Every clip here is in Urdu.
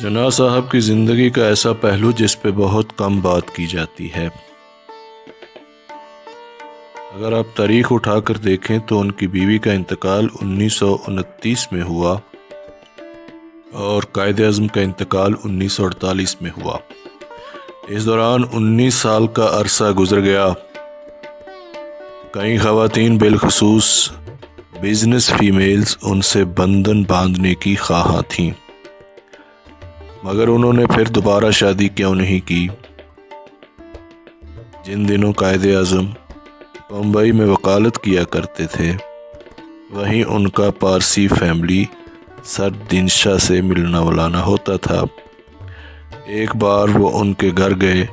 جناح صاحب کی زندگی کا ایسا پہلو جس پہ بہت کم بات کی جاتی ہے۔ اگر آپ تاریخ اٹھا کر دیکھیں تو ان کی بیوی کا انتقال 1929 میں ہوا اور قائد اعظم کا انتقال 1948 میں ہوا۔ اس دوران 19 سال کا عرصہ گزر گیا۔ کئی خواتین بالخصوص بزنس فیمیلز ان سے بندھن باندھنے کی خواہاں تھیں، مگر انہوں نے پھر دوبارہ شادی کیوں نہیں کی۔ جن دنوں قائد اعظم بمبئی میں وکالت کیا کرتے تھے، وہیں ان کا پارسی فیملی سر دنشا سے ملنا ولانا ہوتا تھا۔ ایک بار وہ ان کے گھر گئے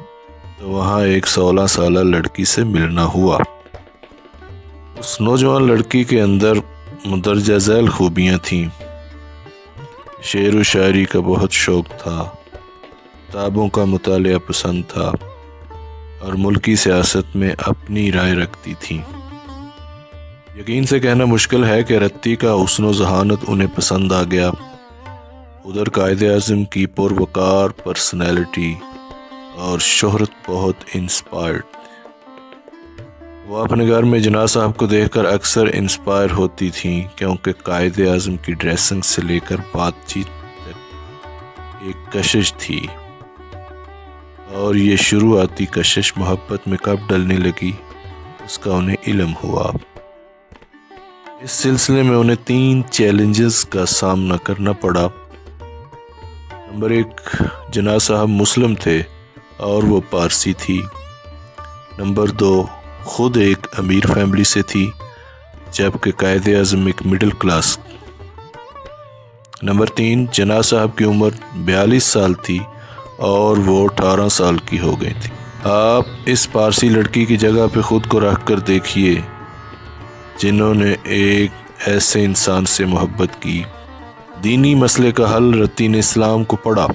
تو وہاں ایک 16 سالہ لڑکی سے ملنا ہوا۔ اس نوجوان لڑکی کے اندر مندرجہ ذیل خوبیاں تھیں۔ شعر و شاعری کا بہت شوق تھا، کتابوں کا مطالعہ پسند تھا اور ملکی سیاست میں اپنی رائے رکھتی تھیں۔ یقین سے کہنا مشکل ہے کہ رتی کا حسن و ذہانت انہیں پسند آ گیا۔ ادھر قائد اعظم کی پروقار پرسنالٹی اور شہرت بہت انسپائرڈ۔ وہ اپنے گھر میں جناح صاحب کو دیکھ کر اکثر انسپائر ہوتی تھیں، کیونکہ قائد اعظم کی ڈریسنگ سے لے کر بات چیت تک ایک کشش تھی، اور یہ شروعاتی کشش محبت میں کب ڈلنے لگی اس کا انہیں علم ہوا۔ اس سلسلے میں انہیں 3 چیلنجز کا سامنا کرنا پڑا۔ نمبر 1، جناح صاحب مسلم تھے اور وہ پارسی تھی۔ نمبر 2، خود ایک امیر فیملی سے تھی، جبکہ قائد اعظم ایک مڈل کلاس۔ نمبر 3، جناح صاحب کی عمر 42 سال تھی اور وہ 18 سال کی ہو گئی تھی۔ آپ اس پارسی لڑکی کی جگہ پہ خود کو رکھ کر دیکھیے، جنہوں نے ایک ایسے انسان سے محبت کی۔ دینی مسئلے کا حل رتی نے اسلام کو پڑھا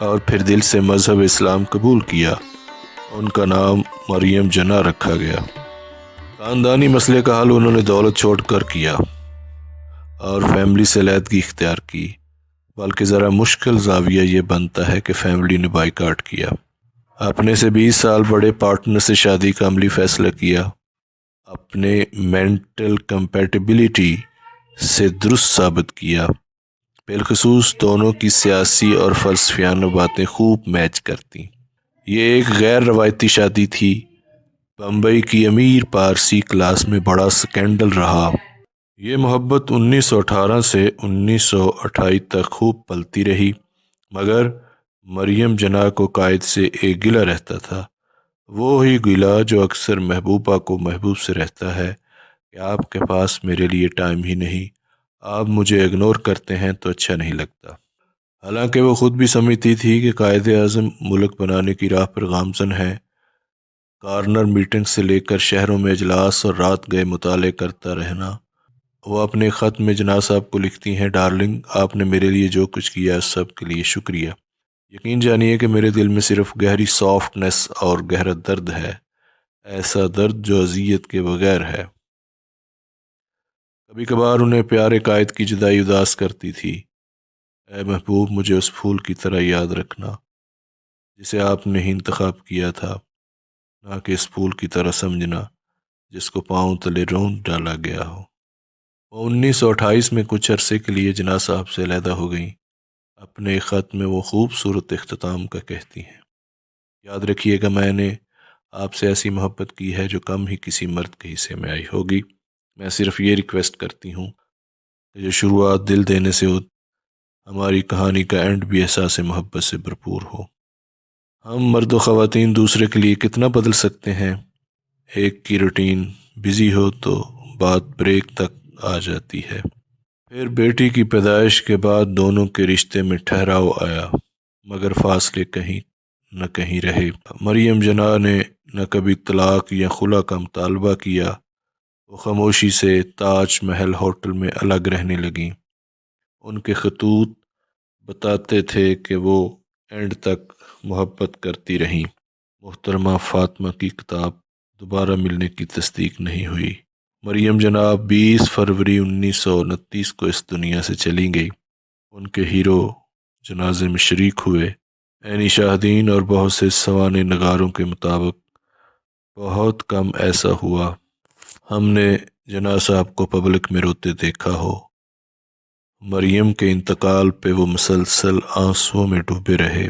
اور پھر دل سے مذہب اسلام قبول کیا۔ ان کا نام مریم جناح رکھا گیا۔ خاندانی مسئلے کا حل انہوں نے دولت چھوڑ کر کیا اور فیملی سے علیحدگی اختیار کی، بلکہ ذرا مشکل زاویہ یہ بنتا ہے کہ فیملی نے بائیکاٹ کیا۔ اپنے سے 20 سال بڑے پارٹنر سے شادی کا عملی فیصلہ کیا۔ اپنے مینٹل کمپیٹیبلٹی سے درست ثابت کیا۔ بالخصوص دونوں کی سیاسی اور فلسفیانہ باتیں خوب میچ کرتی۔ یہ ایک غیر روایتی شادی تھی۔ بمبئی کی امیر پارسی کلاس میں بڑا سکینڈل رہا۔ یہ محبت 1918 سے 1928 تک خوب پلتی رہی، مگر مریم جناح کو قائد سے ایک گلہ رہتا تھا، وہی گلہ جو اکثر محبوبہ کو محبوب سے رہتا ہے کہ آپ کے پاس میرے لیے ٹائم ہی نہیں، آپ مجھے اگنور کرتے ہیں تو اچھا نہیں لگتا۔ حالانکہ وہ خود بھی سمجھتی تھی کہ قائد اعظم ملک بنانے کی راہ پر گامزن ہے۔ کارنر میٹنگ سے لے کر شہروں میں اجلاس اور رات گئے مطالعے کرتا رہنا۔ وہ اپنے خط میں جناح صاحب کو لکھتی ہیں، ڈارلنگ، آپ نے میرے لیے جو کچھ کیا اس سب کے لیے شکریہ۔ یقین جانیے کہ میرے دل میں صرف گہری سافٹنس اور گہرا درد ہے، ایسا درد جو اذیت کے بغیر ہے۔ کبھی کبھار انہیں پیارے قائد کی جدائی اداس کرتی تھی۔ اے محبوب، مجھے اس پھول کی طرح یاد رکھنا جسے آپ نے ہی انتخاب کیا تھا، نہ کہ اس پھول کی طرح سمجھنا جس کو پاؤں تلے رونت ڈالا گیا ہو۔ وہ 1928 میں کچھ عرصے کے لیے جناح صاحب سے علیحدہ ہو گئیں۔ اپنے خط میں وہ خوبصورت اختتام کا کہتی ہیں، یاد رکھیے گا میں نے آپ سے ایسی محبت کی ہے جو کم ہی کسی مرد کے حصے میں آئی ہوگی۔ میں صرف یہ ریکویسٹ کرتی ہوں کہ جو شروعات دل دینے سے ہو، ہماری کہانی کا اینڈ بھی احساس محبت سے بھرپور ہو۔ ہم مرد و خواتین دوسرے کے لیے کتنا بدل سکتے ہیں۔ ایک کی روٹین بزی ہو تو بات بریک تک آ جاتی ہے۔ پھر بیٹی کی پیدائش کے بعد دونوں کے رشتے میں ٹھہراؤ آیا، مگر فاصلے کہیں نہ کہیں رہے۔ مریم جناح نے نہ کبھی طلاق یا خلا کا مطالبہ کیا۔ وہ خاموشی سے تاج محل ہوٹل میں الگ رہنے لگیں۔ ان کے خطوط بتاتے تھے کہ وہ اینڈ تک محبت کرتی رہیں۔ محترمہ فاطمہ کی کتاب دوبارہ ملنے کی تصدیق نہیں ہوئی۔ مریم جناح 20 فروری 1929 کو اس دنیا سے چلی گئی۔ ان کے ہیرو جنازے میں شریک ہوئے۔ عینی شاہدین اور بہت سے سوانح نگاروں کے مطابق بہت کم ایسا ہوا ہم نے جناح صاحب کو پبلک میں روتے دیکھا ہو۔ مریم کے انتقال پہ وہ مسلسل آنسوؤں میں ڈوبے رہے۔